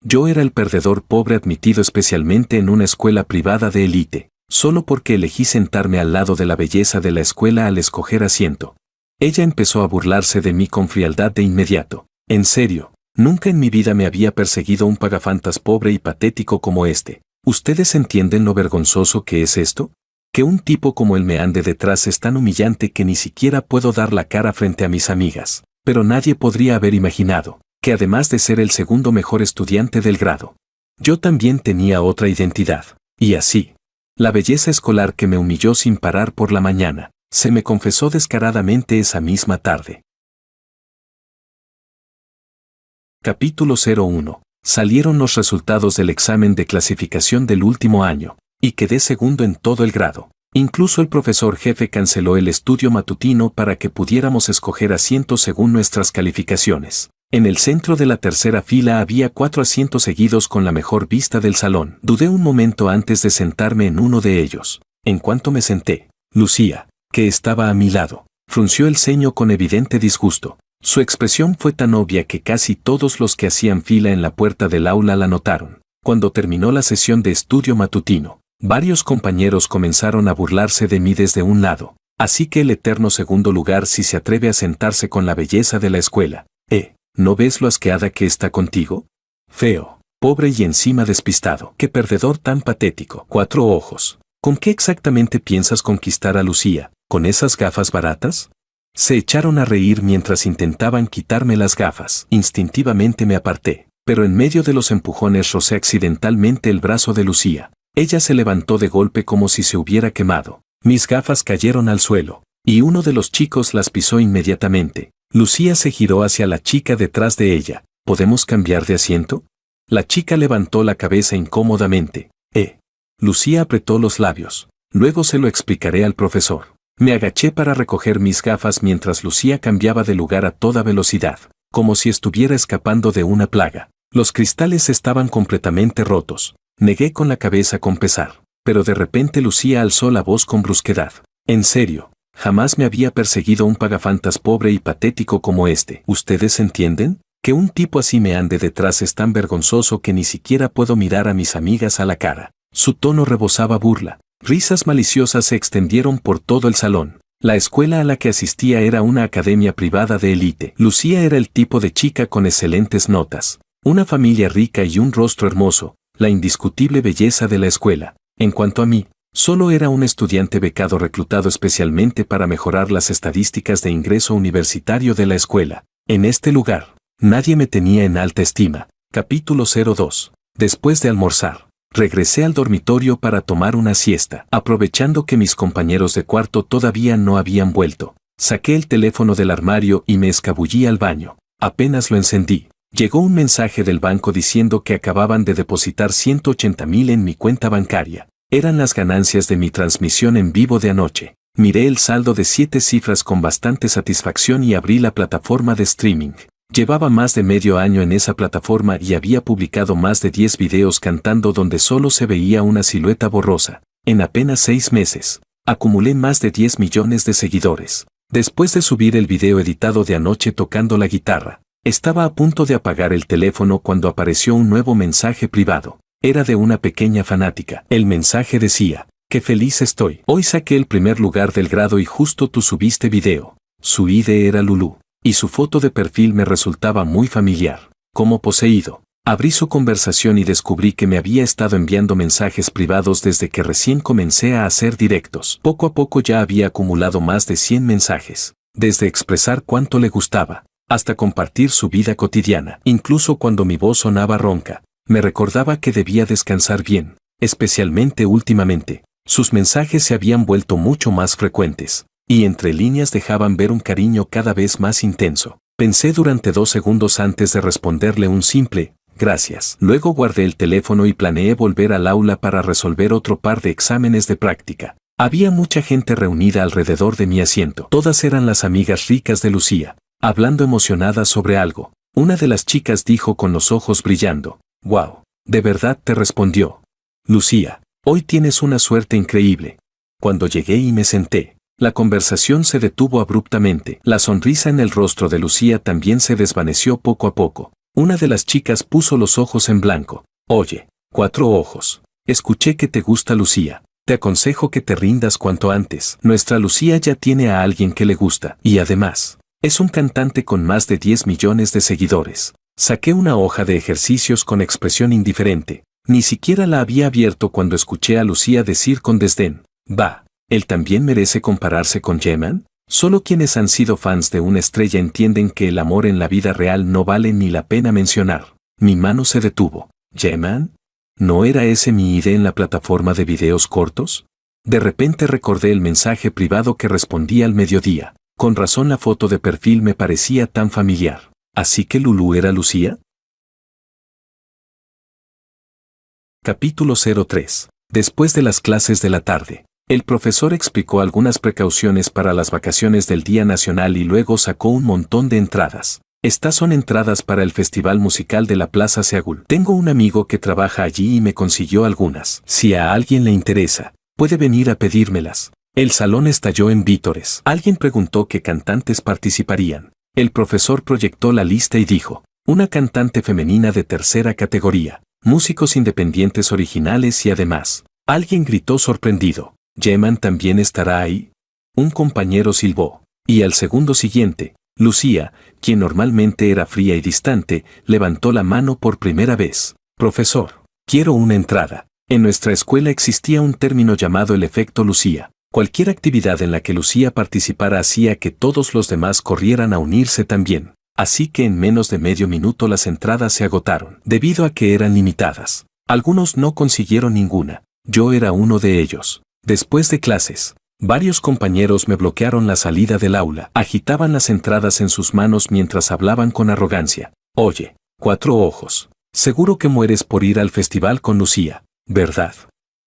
Yo era el perdedor pobre admitido especialmente en una escuela privada de élite, solo porque elegí sentarme al lado de la belleza de la escuela al escoger asiento. Ella empezó a burlarse de mí con frialdad de inmediato. En serio, nunca en mi vida me había perseguido un pagafantas pobre y patético como este. ¿Ustedes entienden lo vergonzoso que es esto? Que un tipo como él me ande detrás es tan humillante que ni siquiera puedo dar la cara frente a mis amigas. Pero nadie podría haber imaginado que además de ser el segundo mejor estudiante del grado, yo también tenía otra identidad. Y así, la belleza escolar que me humilló sin parar por la mañana, se me confesó descaradamente esa misma tarde. Capítulo 01. Salieron los resultados del examen de clasificación del último año, y quedé segundo en todo el grado. Incluso el profesor jefe canceló el estudio matutino para que pudiéramos escoger asientos según nuestras calificaciones. En el centro de la tercera fila había 4 asientos seguidos con la mejor vista del salón. Dudé un momento antes de sentarme en uno de ellos. En cuanto me senté, Lucía, que estaba a mi lado, frunció el ceño con evidente disgusto. Su expresión fue tan obvia que casi todos los que hacían fila en la puerta del aula la notaron. Cuando terminó la sesión de estudio matutino, varios compañeros comenzaron a burlarse de mí desde un lado. Así que el eterno segundo lugar si se atreve a sentarse con la belleza de la escuela. ¿No ves lo asqueada que está contigo? Feo, pobre y encima despistado. ¡Qué perdedor tan patético! 4 ojos. ¿Con qué exactamente piensas conquistar a Lucía? ¿Con esas gafas baratas? Se echaron a reír mientras intentaban quitarme las gafas. Instintivamente me aparté, pero en medio de los empujones rocé accidentalmente el brazo de Lucía. Ella se levantó de golpe como si se hubiera quemado. Mis gafas cayeron al suelo, y uno de los chicos las pisó inmediatamente. Lucía se giró hacia la chica detrás de ella. ¿Podemos cambiar de asiento? La chica levantó la cabeza incómodamente. Lucía apretó los labios. Luego se lo explicaré al profesor. Me agaché para recoger mis gafas mientras Lucía cambiaba de lugar a toda velocidad, como si estuviera escapando de una plaga. Los cristales estaban completamente rotos. Negué con la cabeza con pesar, pero de repente Lucía alzó la voz con brusquedad. En serio, jamás me había perseguido un pagafantas pobre y patético como este. ¿Ustedes entienden? Que un tipo así me ande detrás es tan vergonzoso que ni siquiera puedo mirar a mis amigas a la cara. Su tono rebosaba burla. Risas maliciosas se extendieron por todo el salón. La escuela a la que asistía era una academia privada de élite. Lucía era el tipo de chica con excelentes notas, una familia rica y un rostro hermoso, la indiscutible belleza de la escuela. En cuanto a mí, solo era un estudiante becado reclutado especialmente para mejorar las estadísticas de ingreso universitario de la escuela. En este lugar, nadie me tenía en alta estima. Capítulo 02. Después de almorzar, regresé al dormitorio para tomar una siesta. Aprovechando que mis compañeros de cuarto todavía no habían vuelto, saqué el teléfono del armario y me escabullí al baño. Apenas lo encendí, llegó un mensaje del banco diciendo que acababan de depositar 180,000 en mi cuenta bancaria. Eran las ganancias de mi transmisión en vivo de anoche. Miré el saldo de 7 cifras con bastante satisfacción y abrí la plataforma de streaming. Llevaba más de medio año en esa plataforma y había publicado más de 10 videos cantando donde solo se veía una silueta borrosa. En apenas 6 meses, acumulé más de 10 millones de seguidores. Después de subir el video editado de anoche tocando la guitarra, estaba a punto de apagar el teléfono cuando apareció un nuevo mensaje privado. Era de una pequeña fanática. El mensaje decía: «Qué feliz estoy. Hoy saqué el primer lugar del grado y justo tú subiste video». Su ID era Lulu, y su foto de perfil me resultaba muy familiar. Como poseído, abrí su conversación y descubrí que me había estado enviando mensajes privados desde que recién comencé a hacer directos. Poco a poco ya había acumulado más de 100 mensajes, desde expresar cuánto le gustaba, hasta compartir su vida cotidiana. Incluso cuando mi voz sonaba ronca, me recordaba que debía descansar bien, especialmente últimamente. Sus mensajes se habían vuelto mucho más frecuentes, y entre líneas dejaban ver un cariño cada vez más intenso. Pensé durante 2 segundos antes de responderle un simple «gracias». Luego guardé el teléfono y planeé volver al aula para resolver otro par de exámenes de práctica. Había mucha gente reunida alrededor de mi asiento. Todas eran las amigas ricas de Lucía, hablando emocionadas sobre algo. Una de las chicas dijo con los ojos brillando: «Wow, ¿de verdad te respondió? Lucía, hoy tienes una suerte increíble». Cuando llegué y me senté, la conversación se detuvo abruptamente. La sonrisa en el rostro de Lucía también se desvaneció poco a poco. Una de las chicas puso los ojos en blanco. Oye, Cuatro Ojos. Escuché que te gusta Lucía. Te aconsejo que te rindas cuanto antes. Nuestra Lucía ya tiene a alguien que le gusta. Y además, es un cantante con más de 10 millones de seguidores. Saqué una hoja de ejercicios con expresión indiferente. Ni siquiera la había abierto cuando escuché a Lucía decir con desdén: «Va, ¿él también merece compararse con Yeman?». Solo quienes han sido fans de una estrella entienden que el amor en la vida real no vale ni la pena mencionar. Mi mano se detuvo. ¿Yeman? ¿No era ese mi ID en la plataforma de videos cortos? De repente recordé el mensaje privado que respondí al mediodía. Con razón la foto de perfil me parecía tan familiar. ¿Así que Lulú era Lucía? Capítulo 03. Después de las clases de la tarde, el profesor explicó algunas precauciones para las vacaciones del Día Nacional y luego sacó un montón de entradas. Estas son entradas para el festival musical de la Plaza Seagul. Tengo un amigo que trabaja allí y me consiguió algunas. Si a alguien le interesa, puede venir a pedírmelas. El salón estalló en vítores. Alguien preguntó qué cantantes participarían. El profesor proyectó la lista y dijo: una cantante femenina de tercera categoría, músicos independientes originales y además. Alguien gritó sorprendido: ¿Yeman también estará ahí? Un compañero silbó. Y al segundo siguiente, Lucía, quien normalmente era fría y distante, levantó la mano por primera vez. Profesor, quiero una entrada. En nuestra escuela existía un término llamado el efecto Lucía. Cualquier actividad en la que Lucía participara hacía que todos los demás corrieran a unirse también. Así que en menos de medio minuto las entradas se agotaron, debido a que eran limitadas. Algunos no consiguieron ninguna. Yo era uno de ellos. Después de clases, varios compañeros me bloquearon la salida del aula. Agitaban las entradas en sus manos mientras hablaban con arrogancia. Oye, Cuatro Ojos, seguro que mueres por ir al festival con Lucía, ¿verdad?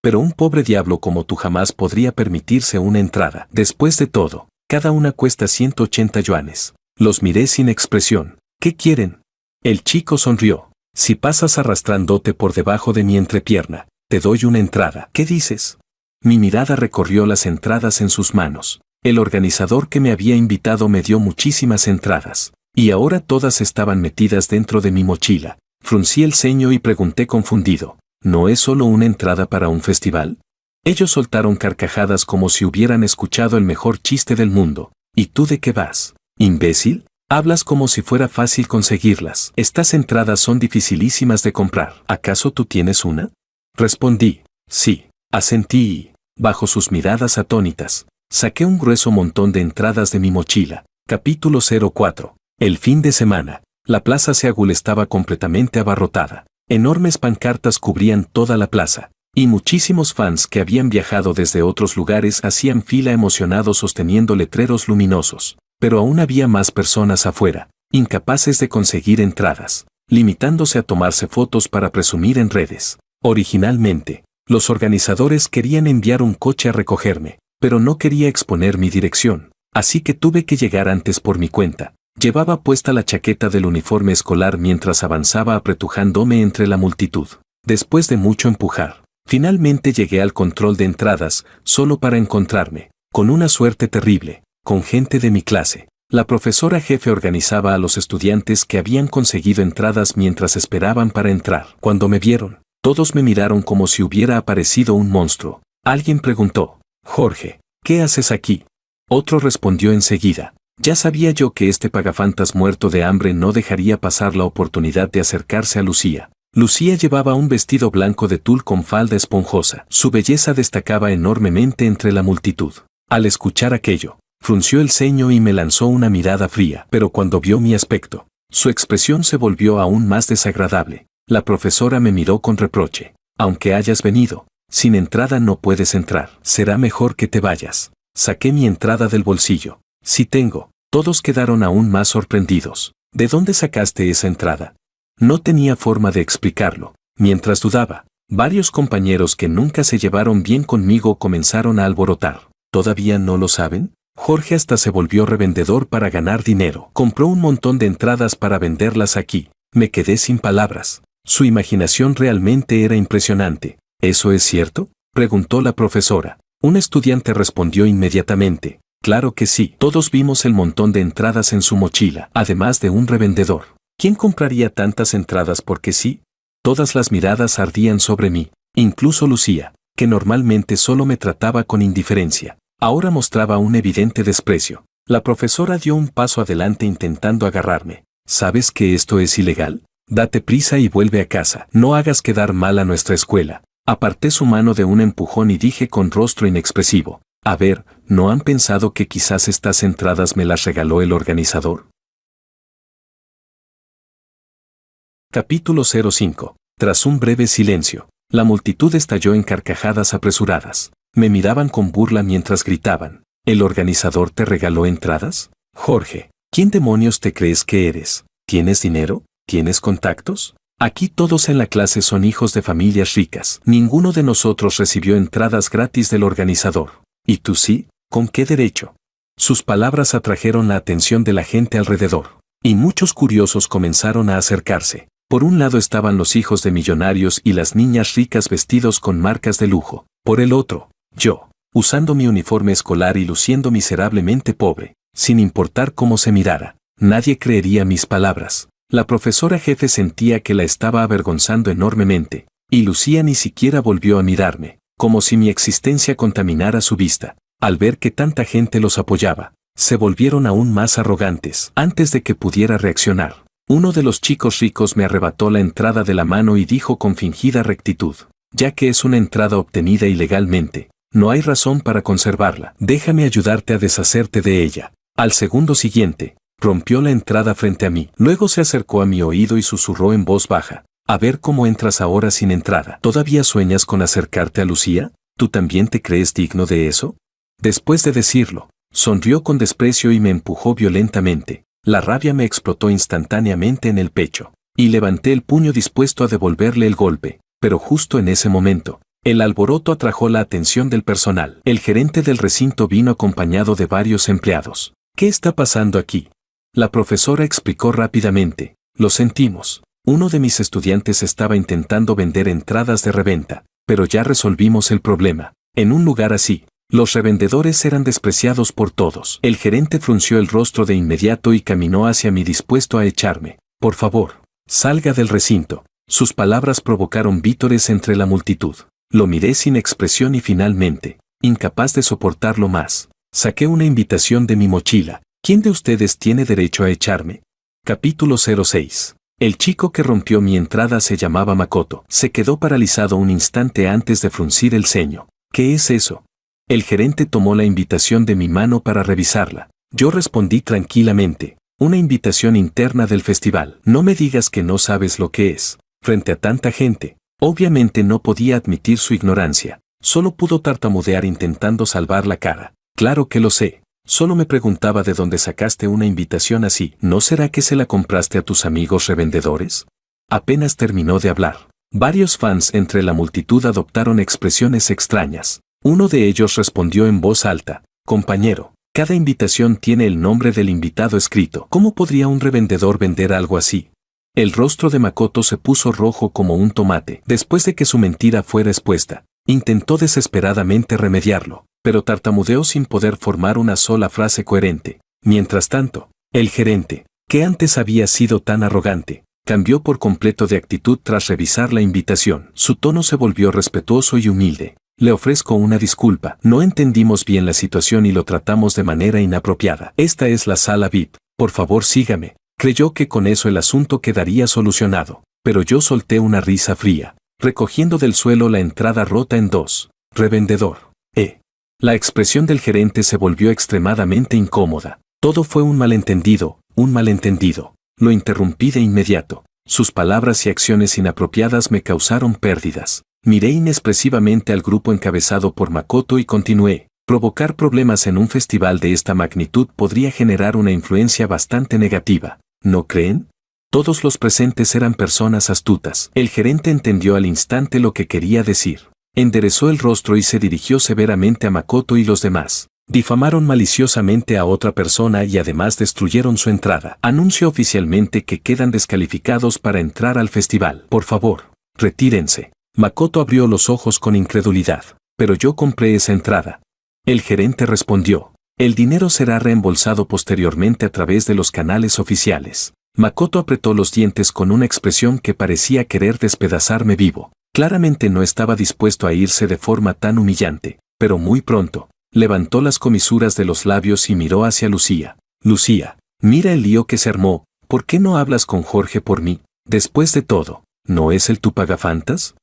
Pero un pobre diablo como tú jamás podría permitirse una entrada. Después de todo, cada una cuesta 180 yuanes. Los miré sin expresión. ¿Qué quieren? El chico sonrió. Si pasas arrastrándote por debajo de mi entrepierna, te doy una entrada. ¿Qué dices? Mi mirada recorrió las entradas en sus manos. El organizador que me había invitado me dio muchísimas entradas. Y ahora todas estaban metidas dentro de mi mochila. Fruncí el ceño y pregunté confundido: ¿no es solo una entrada para un festival? Ellos soltaron carcajadas como si hubieran escuchado el mejor chiste del mundo. ¿Y tú de qué vas, imbécil? Hablas como si fuera fácil conseguirlas. Estas entradas son dificilísimas de comprar. ¿Acaso tú tienes una? Respondí. Sí. Asentí y, bajo sus miradas atónitas, saqué un grueso montón de entradas de mi mochila. Capítulo 04. El fin de semana. La Plaza Seagul estaba completamente abarrotada. Enormes pancartas cubrían toda la plaza, y muchísimos fans que habían viajado desde otros lugares hacían fila emocionados sosteniendo letreros luminosos. Pero aún había más personas afuera, incapaces de conseguir entradas, limitándose a tomarse fotos para presumir en redes. Originalmente, los organizadores querían enviar un coche a recogerme, pero no quería exponer mi dirección, así que tuve que llegar antes por mi cuenta. Llevaba puesta la chaqueta del uniforme escolar mientras avanzaba apretujándome entre la multitud. Después de mucho empujar, finalmente llegué al control de entradas, solo para encontrarme, con una suerte terrible, con gente de mi clase. La profesora jefe organizaba a los estudiantes que habían conseguido entradas mientras esperaban para entrar. Cuando me vieron, todos me miraron como si hubiera aparecido un monstruo. Alguien preguntó: Jorge, ¿qué haces aquí? Otro respondió enseguida: ya sabía yo que este pagafantas muerto de hambre no dejaría pasar la oportunidad de acercarse a Lucía. Lucía llevaba un vestido blanco de tul con falda esponjosa. Su belleza destacaba enormemente entre la multitud. Al escuchar aquello, frunció el ceño y me lanzó una mirada fría. Pero cuando vio mi aspecto, su expresión se volvió aún más desagradable. La profesora me miró con reproche. Aunque hayas venido, sin entrada no puedes entrar. Será mejor que te vayas. Saqué mi entrada del bolsillo. Sí tengo. Todos quedaron aún más sorprendidos. ¿De dónde sacaste esa entrada? No tenía forma de explicarlo. Mientras dudaba, varios compañeros que nunca se llevaron bien conmigo comenzaron a alborotar. ¿Todavía no lo saben? Jorge hasta se volvió revendedor para ganar dinero. Compró un montón de entradas para venderlas aquí. Me quedé sin palabras. Su imaginación realmente era impresionante. ¿Eso es cierto?, preguntó la profesora. Un estudiante respondió inmediatamente: claro que sí. Todos vimos el montón de entradas en su mochila, además de un revendedor. ¿Quién compraría tantas entradas porque sí? Todas las miradas ardían sobre mí, incluso Lucía, que normalmente solo me trataba con indiferencia. Ahora mostraba un evidente desprecio. La profesora dio un paso adelante intentando agarrarme. ¿Sabes que esto es ilegal? Date prisa y vuelve a casa. No hagas quedar mal a nuestra escuela. Aparté su mano de un empujón y dije con rostro inexpresivo. A ver, ¿no han pensado que quizás estas entradas me las regaló el organizador? Capítulo 05. Tras un breve silencio, la multitud estalló en carcajadas apresuradas. Me miraban con burla mientras gritaban. ¿El organizador te regaló entradas? Jorge, ¿quién demonios te crees que eres? ¿Tienes dinero? ¿Tienes contactos? Aquí todos en la clase son hijos de familias ricas. Ninguno de nosotros recibió entradas gratis del organizador. ¿Y tú sí? ¿Con qué derecho? Sus palabras atrajeron la atención de la gente alrededor, y muchos curiosos comenzaron a acercarse. Por un lado estaban los hijos de millonarios y las niñas ricas vestidos con marcas de lujo. Por el otro, yo, usando mi uniforme escolar y luciendo miserablemente pobre, sin importar cómo se mirara. Nadie creería mis palabras. La profesora jefe sentía que la estaba avergonzando enormemente, y Lucía ni siquiera volvió a mirarme, como si mi existencia contaminara su vista. Al ver que tanta gente los apoyaba, se volvieron aún más arrogantes. Antes de que pudiera reaccionar, uno de los chicos ricos me arrebató la entrada de la mano y dijo con fingida rectitud, ya que es una entrada obtenida ilegalmente, no hay razón para conservarla. Déjame ayudarte a deshacerte de ella. Al segundo siguiente, rompió la entrada frente a mí. Luego se acercó a mi oído y susurró en voz baja. A ver cómo entras ahora sin entrada. ¿Todavía sueñas con acercarte a Lucía? ¿Tú también te crees digno de eso? Después de decirlo, sonrió con desprecio y me empujó violentamente. La rabia me explotó instantáneamente en el pecho, y levanté el puño dispuesto a devolverle el golpe, pero justo en ese momento, el alboroto atrajo la atención del personal. El gerente del recinto vino acompañado de varios empleados. ¿Qué está pasando aquí? La profesora explicó rápidamente. Lo sentimos. Uno de mis estudiantes estaba intentando vender entradas de reventa, pero ya resolvimos el problema. En un lugar así, los revendedores eran despreciados por todos. El gerente frunció el rostro de inmediato y caminó hacia mí dispuesto a echarme. Por favor, salga del recinto. Sus palabras provocaron vítores entre la multitud. Lo miré sin expresión y finalmente, incapaz de soportarlo más, saqué una invitación de mi mochila. ¿Quién de ustedes tiene derecho a echarme? Capítulo 06. El chico que rompió mi entrada se llamaba Makoto. Se quedó paralizado un instante antes de fruncir el ceño. ¿Qué es eso? El gerente tomó la invitación de mi mano para revisarla. Yo respondí tranquilamente. Una invitación interna del festival. No me digas que no sabes lo que es. Frente a tanta gente, obviamente no podía admitir su ignorancia. Solo pudo tartamudear intentando salvar la cara. Claro que lo sé. Solo me preguntaba de dónde sacaste una invitación así. ¿No será que se la compraste a tus amigos revendedores? Apenas terminó de hablar. Varios fans entre la multitud adoptaron expresiones extrañas. Uno de ellos respondió en voz alta. Compañero, cada invitación tiene el nombre del invitado escrito. ¿Cómo podría un revendedor vender algo así? El rostro de Makoto se puso rojo como un tomate. Después de que su mentira fuera expuesta, intentó desesperadamente remediarlo, pero tartamudeó sin poder formar una sola frase coherente. Mientras tanto, el gerente, que antes había sido tan arrogante, cambió por completo de actitud tras revisar la invitación. Su tono se volvió respetuoso y humilde. Le ofrezco una disculpa. No entendimos bien la situación y lo tratamos de manera inapropiada. Esta es la sala VIP. Por favor, sígame. Creyó que con eso el asunto quedaría solucionado, pero yo solté una risa fría, recogiendo del suelo la entrada rota en dos. Revendedor. La expresión del gerente se volvió extremadamente incómoda. Todo fue un malentendido, un malentendido. Lo interrumpí de inmediato. Sus palabras y acciones inapropiadas me causaron pérdidas. Miré inexpresivamente al grupo encabezado por Makoto y continué. Provocar problemas en un festival de esta magnitud podría generar una influencia bastante negativa, ¿no creen? Todos los presentes eran personas astutas. El gerente entendió al instante lo que quería decir. Enderezó el rostro y se dirigió severamente a Makoto y los demás. Difamaron maliciosamente a otra persona y además destruyeron su entrada. Anuncio oficialmente que quedan descalificados para entrar al festival. Por favor, retírense. Makoto abrió los ojos con incredulidad. Pero yo compré esa entrada. El gerente respondió. El dinero será reembolsado posteriormente a través de los canales oficiales. Makoto apretó los dientes con una expresión que parecía querer despedazarme vivo. Claramente no estaba dispuesto a irse de forma tan humillante, pero muy pronto, levantó las comisuras de los labios y miró hacia Lucía. Lucía, mira el lío que se armó, ¿por qué no hablas con Jorge por mí? Después de todo, ¿no es el tu pagafantas?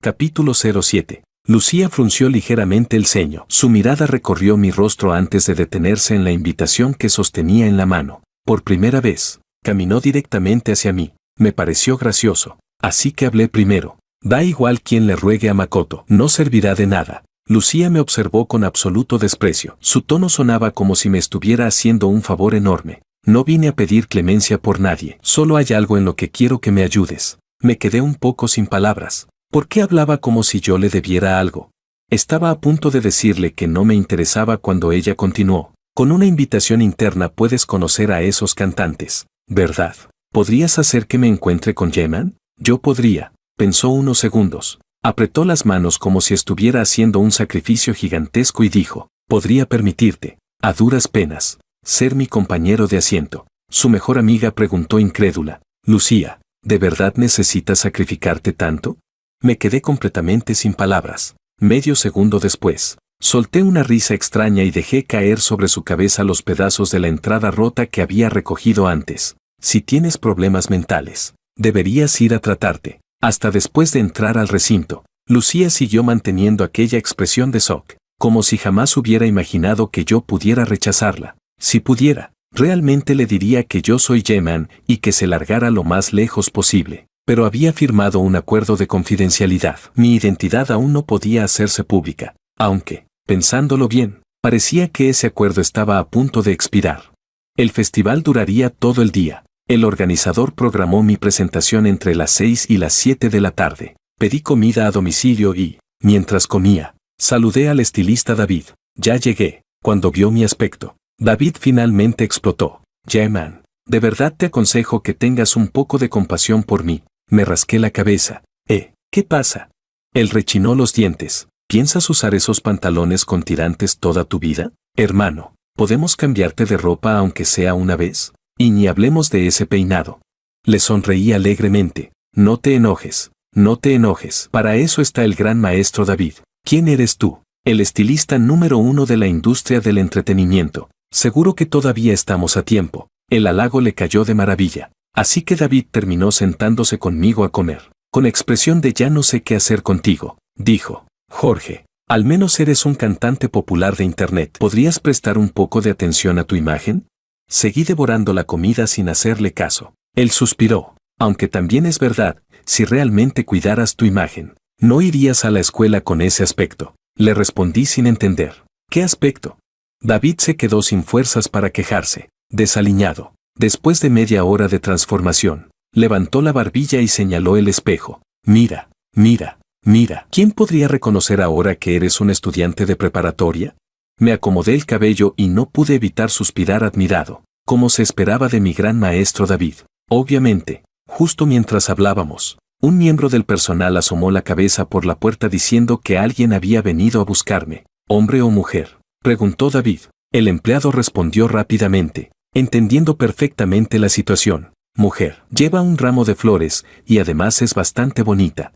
Capítulo 07. Lucía frunció ligeramente el ceño. Su mirada recorrió mi rostro antes de detenerse en la invitación que sostenía en la mano. Por primera vez, caminó directamente hacia mí. Me pareció gracioso, así que hablé primero. Da igual quien le ruegue a Makoto, no servirá de nada. Lucía me observó con absoluto desprecio. Su tono sonaba como si me estuviera haciendo un favor enorme. No vine a pedir clemencia por nadie, solo hay algo en lo que quiero que me ayudes. Me quedé un poco sin palabras. ¿Por qué hablaba como si yo le debiera algo? Estaba a punto de decirle que no me interesaba cuando ella continuó. Con una invitación interna puedes conocer a esos cantantes, ¿verdad? ¿Podrías hacer que me encuentre con Yeman? Yo podría. Pensó unos segundos. Apretó las manos como si estuviera haciendo un sacrificio gigantesco y dijo, podría permitirte, a duras penas, ser mi compañero de asiento. Su mejor amiga preguntó incrédula, Lucía, ¿de verdad necesitas sacrificarte tanto? Me quedé completamente sin palabras. Medio segundo después, solté una risa extraña y dejé caer sobre su cabeza los pedazos de la entrada rota que había recogido antes. Si tienes problemas mentales, deberías ir a tratarte. Hasta después de entrar al recinto, Lucía siguió manteniendo aquella expresión de shock, como si jamás hubiera imaginado que yo pudiera rechazarla. Si pudiera, realmente le diría que yo soy Yeman y que se largara lo más lejos posible. Pero había firmado un acuerdo de confidencialidad. Mi identidad aún no podía hacerse pública, aunque, pensándolo bien, parecía que ese acuerdo estaba a punto de expirar. El festival duraría todo el día. El organizador programó mi presentación entre las 6 y las 7 de la tarde. Pedí comida a domicilio y, mientras comía, saludé al estilista David. Ya llegué. Cuando vio mi aspecto, David finalmente explotó. Yeman, de verdad te aconsejo que tengas un poco de compasión por mí. Me rasqué la cabeza. ¿Qué pasa? Él rechinó los dientes. ¿Piensas usar esos pantalones con tirantes toda tu vida? Hermano, ¿podemos cambiarte de ropa aunque sea una vez? Y ni hablemos de ese peinado. Le sonreí alegremente. No te enojes, no te enojes. Para eso está el gran maestro David. ¿Quién eres tú? El estilista número 1 de la industria del entretenimiento. Seguro que todavía estamos a tiempo. El halago le cayó de maravilla. Así que David terminó sentándose conmigo a comer. Con expresión de ya no sé qué hacer contigo, dijo. Jorge, al menos eres un cantante popular de internet. ¿Podrías prestar un poco de atención a tu imagen? Seguí devorando la comida sin hacerle caso. Él suspiró. Aunque también es verdad, si realmente cuidaras tu imagen, no irías a la escuela con ese aspecto. Le respondí sin entender. ¿Qué aspecto? David se quedó sin fuerzas para quejarse. Desaliñado. Después de media hora de transformación, levantó la barbilla y señaló el espejo. Mira, mira, mira. ¿Quién podría reconocer ahora que eres un estudiante de preparatoria? Me acomodé el cabello y no pude evitar suspirar admirado, como se esperaba de mi gran maestro David. Obviamente, justo mientras hablábamos, un miembro del personal asomó la cabeza por la puerta diciendo que alguien había venido a buscarme. ¿Hombre o mujer?, preguntó David. El empleado respondió rápidamente, entendiendo perfectamente la situación. Mujer, lleva un ramo de flores y además es bastante bonita.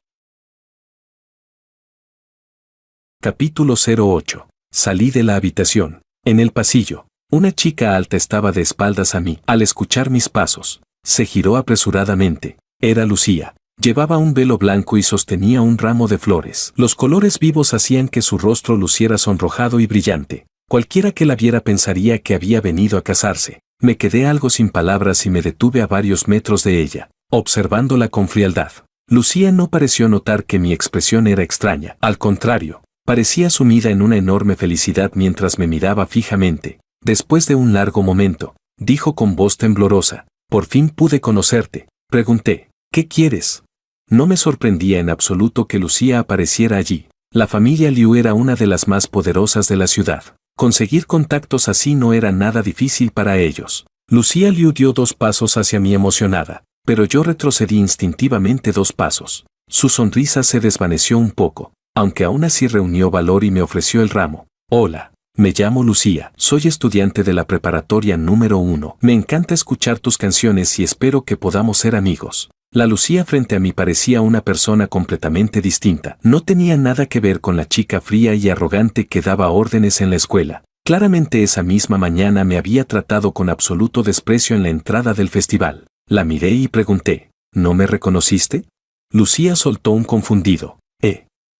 Capítulo 08. Salí de la habitación. En el pasillo, una chica alta estaba de espaldas a mí. Al escuchar mis pasos, se giró apresuradamente. Era Lucía. Llevaba un velo blanco y sostenía un ramo de flores. Los colores vivos hacían que su rostro luciera sonrojado y brillante. Cualquiera que la viera pensaría que había venido a casarse. Me quedé algo sin palabras y me detuve a varios metros de ella, observándola con frialdad. Lucía no pareció notar que mi expresión era extraña. Al contrario, parecía sumida en una enorme felicidad mientras me miraba fijamente. Después de un largo momento, dijo con voz temblorosa, «Por fin pude conocerte». Pregunté, «¿Qué quieres?». No me sorprendía en absoluto que Lucía apareciera allí. La familia Liu era una de las más poderosas de la ciudad. Conseguir contactos así no era nada difícil para ellos. Lucía Liu dio 2 pasos hacia mí emocionada, pero yo retrocedí instintivamente 2 pasos. Su sonrisa se desvaneció un poco, aunque aún así reunió valor y me ofreció el ramo. «Hola, Me llamo Lucía, soy estudiante de la preparatoria número 1. Me encanta escuchar tus canciones y espero que podamos ser amigos. La Lucía frente a mí parecía una persona completamente distinta. No tenía nada que ver con la chica fría y arrogante que daba órdenes en la escuela. Claramente esa misma mañana me había tratado con absoluto desprecio en la entrada del festival. La miré y pregunté, ¿no me reconociste? Lucía soltó un confundido,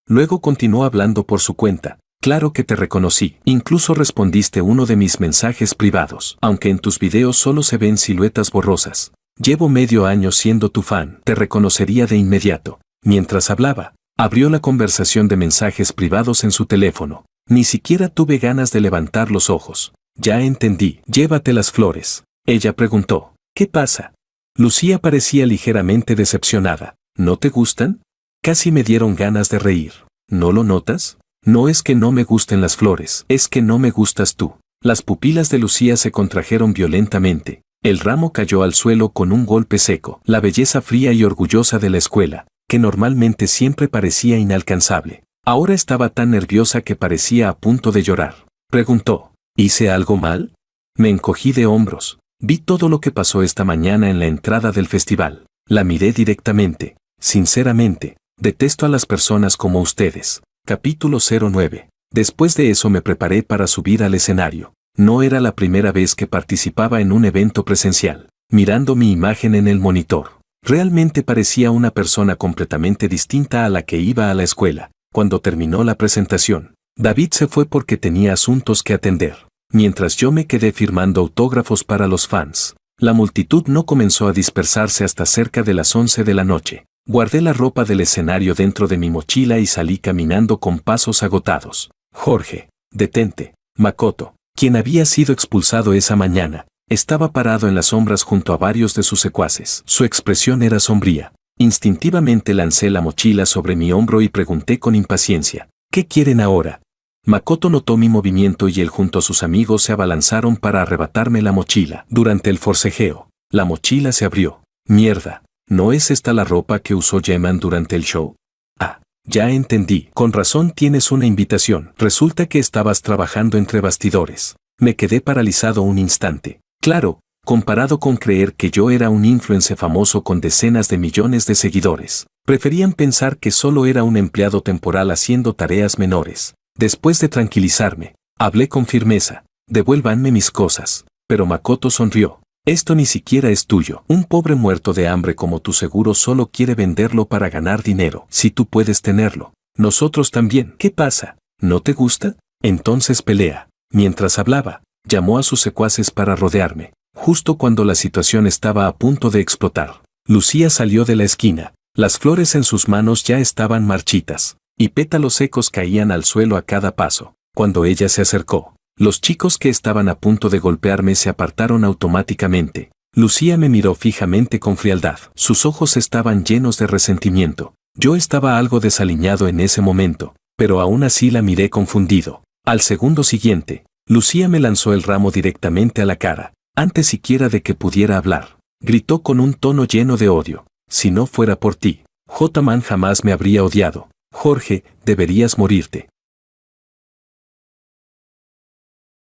Luego continuó hablando por su cuenta. Claro que te reconocí, incluso respondiste uno de mis mensajes privados, aunque en tus videos solo se ven siluetas borrosas. Llevo medio año siendo tu fan, te reconocería de inmediato. Mientras hablaba, abrió la conversación de mensajes privados en su teléfono. Ni siquiera tuve ganas de levantar los ojos. Ya entendí, llévate las flores. Ella preguntó, ¿qué pasa? Lucía parecía ligeramente decepcionada. ¿No te gustan? Casi me dieron ganas de reír. ¿No lo notas? No es que no me gusten las flores, es que no me gustas tú. Las pupilas de Lucía se contrajeron violentamente. El ramo cayó al suelo con un golpe seco. La belleza fría y orgullosa de la escuela, que normalmente siempre parecía inalcanzable, ahora estaba tan nerviosa que parecía a punto de llorar. Preguntó, ¿hice algo mal? Me encogí de hombros. Vi todo lo que pasó esta mañana en la entrada del festival. La miré directamente. Sinceramente, detesto a las personas como ustedes. Capítulo 09. Después de eso me preparé para subir al escenario. No era la primera vez que participaba en un evento presencial. Mirando mi imagen en el monitor, realmente parecía una persona completamente distinta a la que iba a la escuela. Cuando terminó la presentación, David se fue porque tenía asuntos que atender, mientras yo me quedé firmando autógrafos para los fans. La multitud no comenzó a dispersarse hasta cerca de las 11 de la noche. Guardé la ropa del escenario dentro de mi mochila y salí caminando con pasos agotados. Jorge, detente. Makoto, quien había sido expulsado esa mañana, estaba parado en las sombras junto a varios de sus secuaces. Su expresión era sombría. Instintivamente lancé la mochila sobre mi hombro y pregunté con impaciencia, ¿qué quieren ahora? Makoto notó mi movimiento y él junto a sus amigos se abalanzaron para arrebatarme la mochila. Durante el forcejeo, la mochila se abrió. Mierda. ¿No es esta la ropa que usó Yeman durante el show? Ah, ya entendí. Con razón tienes una invitación. Resulta que estabas trabajando entre bastidores. Me quedé paralizado un instante. Claro, comparado con creer que yo era un influencer famoso con decenas de millones de seguidores. Preferían pensar que solo era un empleado temporal haciendo tareas menores. Después de tranquilizarme, hablé con firmeza. Devuélvanme mis cosas. Pero Makoto sonrió. Esto ni siquiera es tuyo. Un pobre muerto de hambre como tú seguro solo quiere venderlo para ganar dinero. Si tú puedes tenerlo, nosotros también. ¿Qué pasa? ¿No te gusta? Entonces pelea. Mientras hablaba, llamó a sus secuaces para rodearme. Justo cuando la situación estaba a punto de explotar, Lucía salió de la esquina. Las flores en sus manos ya estaban marchitas, y pétalos secos caían al suelo a cada paso. Cuando ella se acercó, los chicos que estaban a punto de golpearme se apartaron automáticamente. Lucía me miró fijamente con frialdad. Sus ojos estaban llenos de resentimiento. Yo estaba algo desaliñado en ese momento, pero aún así la miré confundido. Al segundo siguiente, Lucía me lanzó el ramo directamente a la cara, antes siquiera de que pudiera hablar. Gritó con un tono lleno de odio. Si no fuera por ti, J-Man jamás me habría odiado. Jorge, deberías morirte.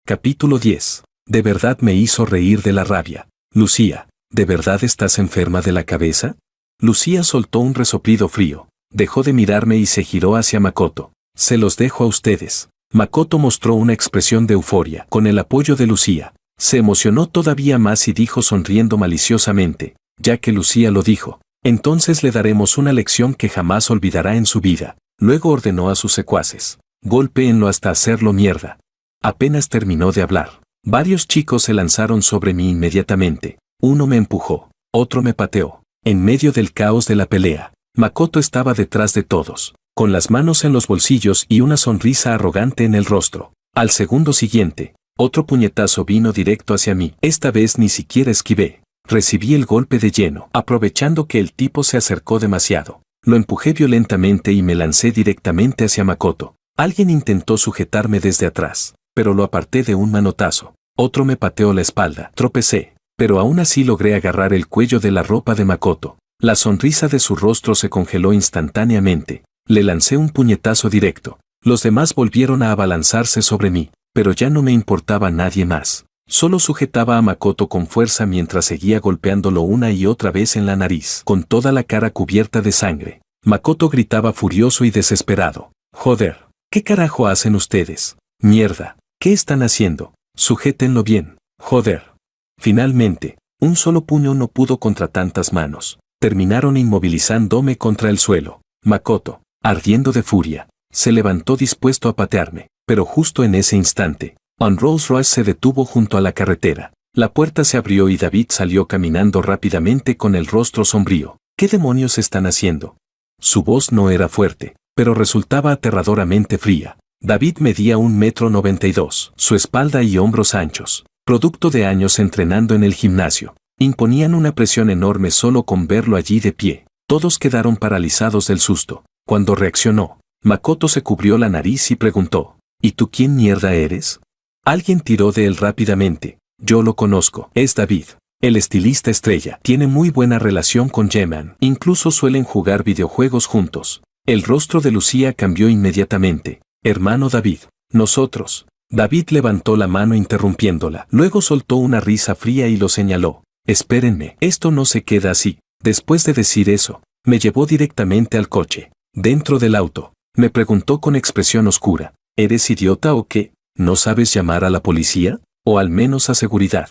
Capítulo 10. De verdad me hizo reír de la rabia. Lucía, ¿de verdad estás enferma de la cabeza? Lucía soltó un resoplido frío. Dejó de mirarme y se giró hacia Makoto. Se los dejo a ustedes. Makoto mostró una expresión de euforia. Con el apoyo de Lucía, se emocionó todavía más y dijo sonriendo maliciosamente, ya que Lucía lo dijo, entonces le daremos una lección que jamás olvidará en su vida. Luego ordenó a sus secuaces, golpéenlo hasta hacerlo mierda. Apenas terminó de hablar, varios chicos se lanzaron sobre mí inmediatamente. Uno me empujó, otro me pateó. En medio del caos de la pelea, Makoto estaba detrás de todos, con las manos en los bolsillos y una sonrisa arrogante en el rostro. Al segundo siguiente, otro puñetazo vino directo hacia mí. Esta vez ni siquiera esquivé. Recibí el golpe de lleno, aprovechando que el tipo se acercó demasiado. Lo empujé violentamente y me lancé directamente hacia Makoto. Alguien intentó sujetarme desde atrás, pero lo aparté de un manotazo. Otro me pateó la espalda. Tropecé, pero aún así logré agarrar el cuello de la ropa de Makoto. La sonrisa de su rostro se congeló instantáneamente. Le lancé un puñetazo directo. Los demás volvieron a abalanzarse sobre mí. pero ya no me importaba nadie más. Solo sujetaba a Makoto con fuerza mientras seguía golpeándolo una y otra vez en la nariz, con toda la cara cubierta de sangre. Makoto gritaba furioso y desesperado. «Joder, ¿qué carajo hacen ustedes? Mierda, ¿qué están haciendo? Sujétenlo bien, joder». Finalmente, un solo puño no pudo contra tantas manos. Terminaron inmovilizándome contra el suelo. Makoto, ardiendo de furia, se levantó dispuesto a patearme, pero justo en ese instante, un Rolls Royce se detuvo junto a la carretera. La puerta se abrió y David salió caminando rápidamente con el rostro sombrío. ¿Qué demonios están haciendo? Su voz no era fuerte, pero resultaba aterradoramente fría. David medía 1,92 m, su espalda y hombros anchos, producto de años entrenando en el gimnasio, imponían una presión enorme solo con verlo allí de pie. Todos quedaron paralizados del susto. Cuando reaccionó, Makoto se cubrió la nariz y preguntó, ¿y tú quién mierda eres? Alguien tiró de él rápidamente. Yo lo conozco, es David, el estilista estrella. Tiene muy buena relación con J-Man, incluso suelen jugar videojuegos juntos. El rostro de Lucía cambió inmediatamente. Hermano David, nosotros. David levantó la mano interrumpiéndola, luego soltó una risa fría y lo señaló. Espérenme, esto no se queda así. Después de decir eso, me llevó directamente al coche. Dentro del auto, me preguntó con expresión oscura, ¿eres idiota o qué? ¿No sabes llamar a la policía? O al menos a seguridad.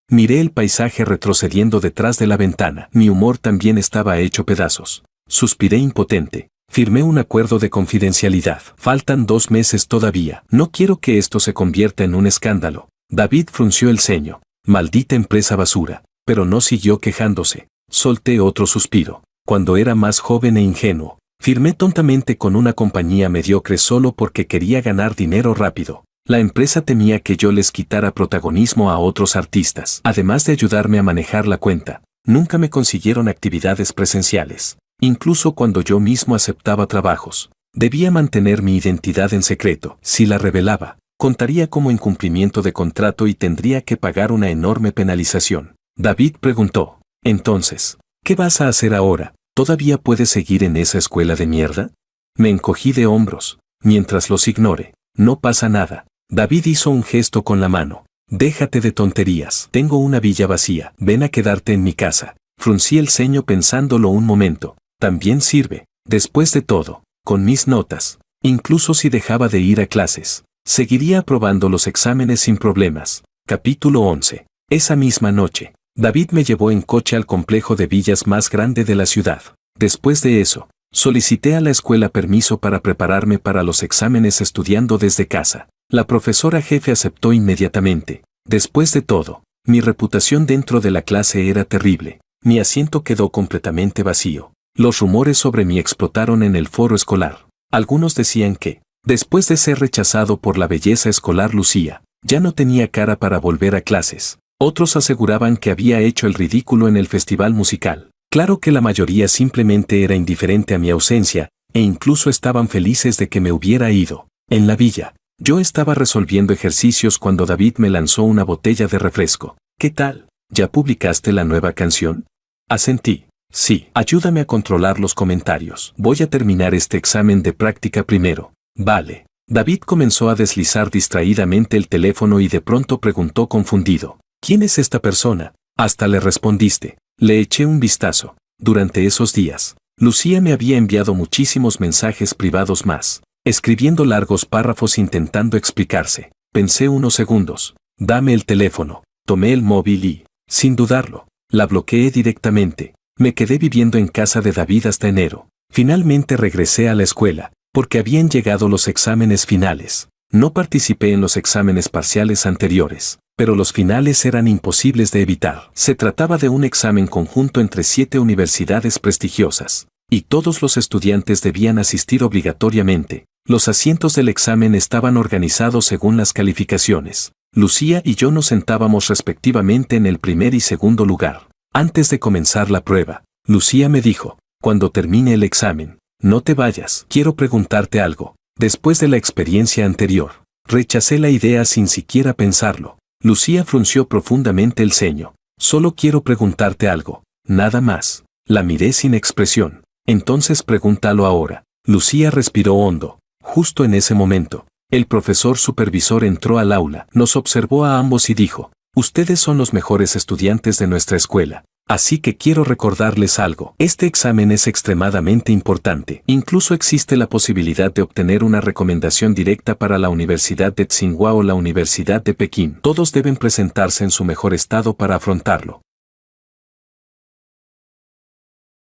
Miré el paisaje retrocediendo detrás de la ventana. Mi humor también estaba hecho pedazos. Suspiré impotente. Firmé un acuerdo de confidencialidad. Faltan 2 meses todavía. No quiero que esto se convierta en un escándalo. David frunció el ceño. Maldita empresa basura. Pero no siguió quejándose. Solté otro suspiro. Cuando era más joven e ingenuo, firmé tontamente con una compañía mediocre solo porque quería ganar dinero rápido. La empresa temía que yo les quitara protagonismo a otros artistas. Además de ayudarme a manejar la cuenta, nunca me consiguieron actividades presenciales. Incluso cuando yo mismo aceptaba trabajos, debía mantener mi identidad en secreto. Si la revelaba, contaría como incumplimiento de contrato y tendría que pagar una enorme penalización. David preguntó, entonces, ¿qué vas a hacer ahora? ¿Todavía puedes seguir en esa escuela de mierda? Me encogí de hombros. Mientras los ignore, no pasa nada. David hizo un gesto con la mano. Déjate de tonterías. Tengo una villa vacía. Ven a quedarte en mi casa. Fruncí el ceño pensándolo un momento. También sirve. Después de todo, con mis notas, incluso si dejaba de ir a clases, seguiría aprobando los exámenes sin problemas. Capítulo 11. Esa misma noche, David me llevó en coche al complejo de villas más grande de la ciudad. Después de eso, solicité a la escuela permiso para prepararme para los exámenes estudiando desde casa. La profesora jefe aceptó inmediatamente. Después de todo, mi reputación dentro de la clase era terrible. Mi asiento quedó completamente vacío. Los rumores sobre mí explotaron en el foro escolar. Algunos decían que, después de ser rechazado por la belleza escolar Lucía, ya no tenía cara para volver a clases. Otros aseguraban que había hecho el ridículo en el festival musical. Claro que la mayoría simplemente era indiferente a mi ausencia, e incluso estaban felices de que me hubiera ido. En la villa, yo estaba resolviendo ejercicios cuando David me lanzó una botella de refresco. ¿Qué tal? ¿Ya publicaste la nueva canción? Asentí. Sí, ayúdame a controlar los comentarios. Voy a terminar este examen de práctica primero. Vale. David comenzó a deslizar distraídamente el teléfono y de pronto preguntó confundido. ¿Quién es esta persona? Hasta le respondiste. Le eché un vistazo. Durante esos días, Lucía me había enviado muchísimos mensajes privados más, escribiendo largos párrafos intentando explicarse. Pensé unos segundos. Dame el teléfono. Tomé el móvil y, sin dudarlo, la bloqueé directamente. Me quedé viviendo en casa de David hasta enero. Finalmente regresé a la escuela, porque habían llegado los exámenes finales. No participé en los exámenes parciales anteriores, pero los finales eran imposibles de evitar. Se trataba de un examen conjunto entre 7 universidades prestigiosas, y todos los estudiantes debían asistir obligatoriamente. Los asientos del examen estaban organizados según las calificaciones. Lucía y yo nos sentábamos respectivamente en el primer y segundo lugar. Antes de comenzar la prueba, Lucía me dijo, cuando termine el examen, no te vayas, quiero preguntarte algo. Después de la experiencia anterior, rechacé la idea sin siquiera pensarlo. Lucía frunció profundamente el ceño. Solo quiero preguntarte algo, nada más. La miré sin expresión. Entonces pregúntalo ahora. Lucía respiró hondo. Justo en ese momento, El profesor supervisor entró al aula, nos observó a ambos y dijo, ustedes son los mejores estudiantes de nuestra escuela. Así que quiero recordarles algo. Este examen es extremadamente importante. Incluso existe la posibilidad de obtener una recomendación directa para la Universidad de Tsinghua o la Universidad de Pekín. Todos deben presentarse en su mejor estado para afrontarlo.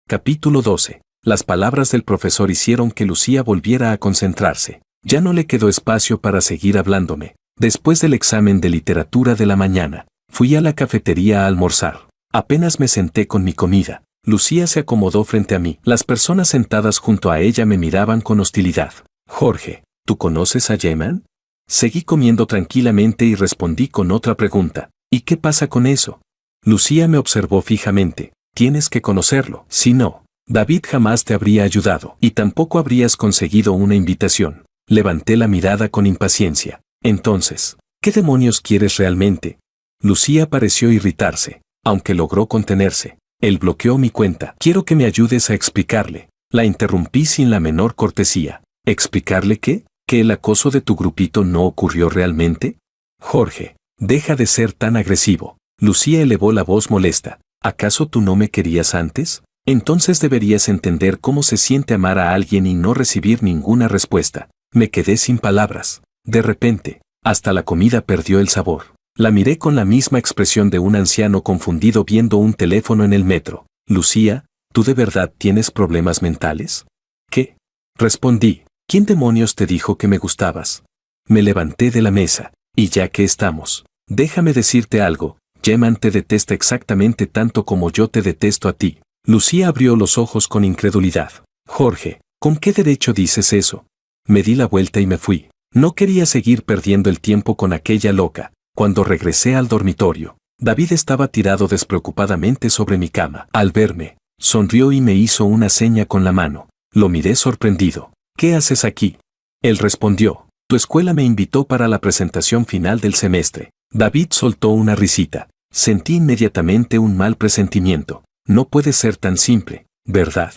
Capítulo 12. Las palabras del profesor hicieron que Lucía volviera a concentrarse. Ya no le quedó espacio para seguir hablándome. Después del examen de literatura de la mañana, fui a la cafetería a almorzar. Apenas me senté con mi comida, Lucía se acomodó frente a mí. Las personas sentadas junto a ella me miraban con hostilidad. Jorge, ¿tú conoces a Jaeman? Seguí comiendo tranquilamente y respondí con otra pregunta. ¿Y qué pasa con eso? Lucía me observó fijamente. Tienes que conocerlo. Si no, David jamás te habría ayudado y tampoco habrías conseguido una invitación. Levanté la mirada con impaciencia. Entonces, ¿qué demonios quieres realmente? Lucía pareció irritarse. Aunque logró contenerse, él bloqueó mi cuenta. Quiero que me ayudes a explicarle. La interrumpí sin la menor cortesía. ¿Explicarle qué? ¿Que el acoso de tu grupito no ocurrió realmente? Jorge, deja de ser tan agresivo. Lucía elevó la voz molesta. ¿Acaso tú no me querías antes? Entonces deberías entender cómo se siente amar a alguien y no recibir ninguna respuesta. Me quedé sin palabras. De repente, hasta la comida perdió el sabor. La miré con la misma expresión de un anciano confundido viendo un teléfono en el metro. Lucía, ¿tú de verdad tienes problemas mentales? ¿Qué? Respondí. ¿Quién demonios te dijo que me gustabas? Me levanté de la mesa. Y ya que estamos, déjame decirte algo. Jaeman te detesta exactamente tanto como yo te detesto a ti. Lucía abrió los ojos con incredulidad. Jorge, ¿con qué derecho dices eso? Me di la vuelta y me fui. No quería seguir perdiendo el tiempo con aquella loca. Cuando regresé al dormitorio, David estaba tirado despreocupadamente sobre mi cama. Al verme, sonrió y me hizo una seña con la mano. Lo miré sorprendido. ¿Qué haces aquí? Él respondió, tu escuela me invitó para la presentación final del semestre. David soltó una risita. Sentí inmediatamente un mal presentimiento. No puede ser tan simple, ¿verdad?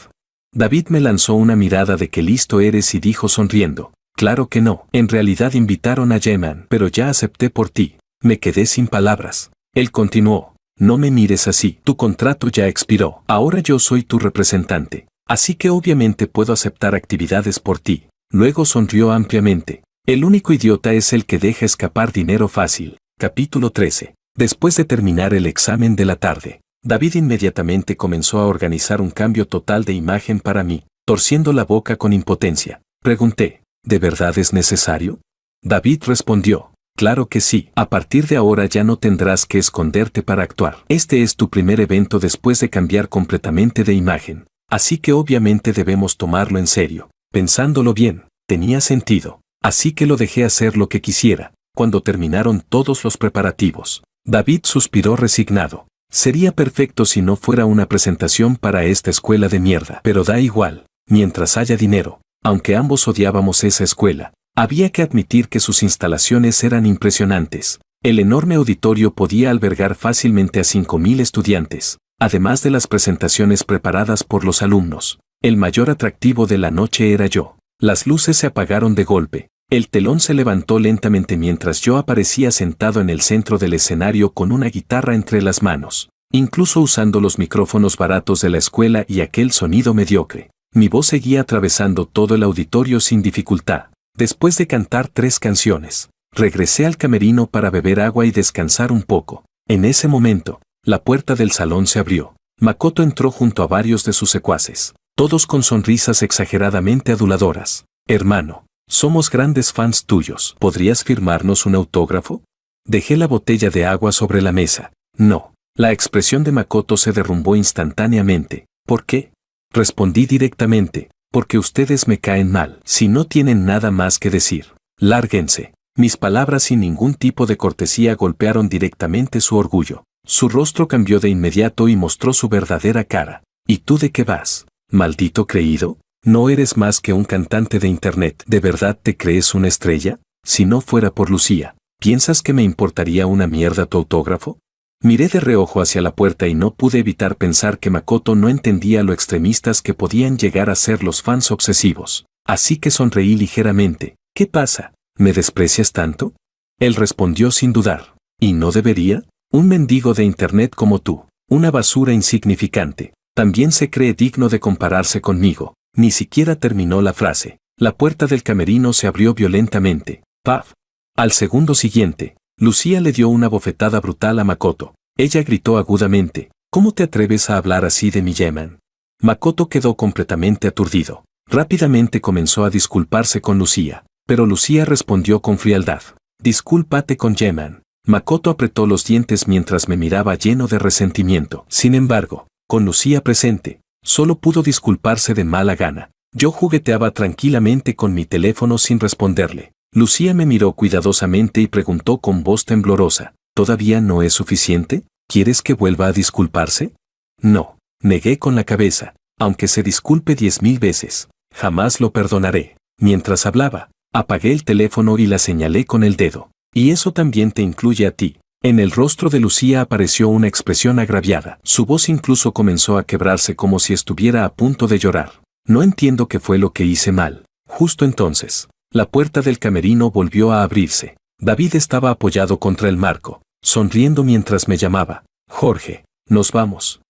David me lanzó una mirada de qué listo eres y dijo sonriendo, claro que no. En realidad invitaron a Jaeman, pero ya acepté por ti. Me quedé sin palabras. Él continuó, no me mires así, tu contrato ya expiró. Ahora yo soy tu representante, así que obviamente puedo aceptar actividades por ti. Luego sonrió ampliamente. El único idiota es el que deja escapar dinero fácil. Capítulo 13. Después de terminar el examen de la tarde, David inmediatamente comenzó a organizar un cambio total de imagen para mí, torciendo la boca con impotencia. Pregunté, ¿de verdad es necesario? David respondió, claro que sí. A partir de ahora ya no tendrás que esconderte para actuar. Este es tu primer evento después de cambiar completamente de imagen. Así que obviamente debemos tomarlo en serio. Pensándolo bien, tenía sentido. Así que lo dejé hacer lo que quisiera. Cuando terminaron todos los preparativos, David suspiró resignado. Sería perfecto si no fuera una presentación para esta escuela de mierda. Pero da igual, mientras haya dinero. Aunque ambos odiábamos esa escuela, había que admitir que sus instalaciones eran impresionantes. El enorme auditorio podía albergar fácilmente a 5.000 estudiantes, además de las presentaciones preparadas por los alumnos. El mayor atractivo de la noche era yo. Las luces se apagaron de golpe. El telón se levantó lentamente mientras yo aparecía sentado en el centro del escenario con una guitarra entre las manos, incluso usando los micrófonos baratos de la escuela y aquel sonido mediocre. Mi voz seguía atravesando todo el auditorio sin dificultad. Después de cantar 3 canciones, regresé al camerino para beber agua y descansar un poco. En ese momento, la puerta del salón se abrió. Makoto entró junto a varios de sus secuaces, todos con sonrisas exageradamente aduladoras. Hermano, somos grandes fans tuyos. ¿Podrías firmarnos un autógrafo? Dejé la botella de agua sobre la mesa. No. La expresión de Makoto se derrumbó instantáneamente. ¿Por qué? Respondí directamente. Porque ustedes me caen mal. Si no tienen nada más que decir, lárguense. Mis palabras sin ningún tipo de cortesía golpearon directamente su orgullo. Su rostro cambió de inmediato y mostró su verdadera cara. ¿Y tú de qué vas? ¿Maldito creído? ¿No eres más que un cantante de internet? ¿De verdad te crees una estrella? Si no fuera por Lucía, ¿piensas que me importaría una mierda tu autógrafo? Miré de reojo hacia la puerta y no pude evitar pensar que Makoto no entendía lo extremistas que podían llegar a ser los fans obsesivos. Así que sonreí ligeramente. ¿Qué pasa? ¿Me desprecias tanto? Él respondió sin dudar. ¿Y no debería? Un mendigo de internet como tú, una basura insignificante, también se cree digno de compararse conmigo. Ni siquiera terminó la frase. La puerta del camerino se abrió violentamente. ¡Paf! Al segundo siguiente, Lucía le dio una bofetada brutal a Makoto. Ella gritó agudamente, ¿cómo te atreves a hablar así de mi Yeman? Makoto quedó completamente aturdido. Rápidamente comenzó a disculparse con Lucía, pero Lucía respondió con frialdad. Discúlpate con Yeman. Makoto apretó los dientes mientras me miraba lleno de resentimiento. Sin embargo, con Lucía presente, solo pudo disculparse de mala gana. Yo jugueteaba tranquilamente con mi teléfono sin responderle. Lucía me miró cuidadosamente y preguntó con voz temblorosa, ¿todavía no es suficiente? ¿Quieres que vuelva a disculparse? No, negué con la cabeza, aunque se disculpe 10.000 veces, jamás lo perdonaré. Mientras hablaba, apagué el teléfono y la señalé con el dedo. Y eso también te incluye a ti. En el rostro de Lucía apareció una expresión agraviada. Su voz incluso comenzó a quebrarse como si estuviera a punto de llorar. No entiendo qué fue lo que hice mal. Justo entonces, la puerta del camerino volvió a abrirse. David estaba apoyado contra el marco, sonriendo mientras me llamaba. Jorge, nos vamos.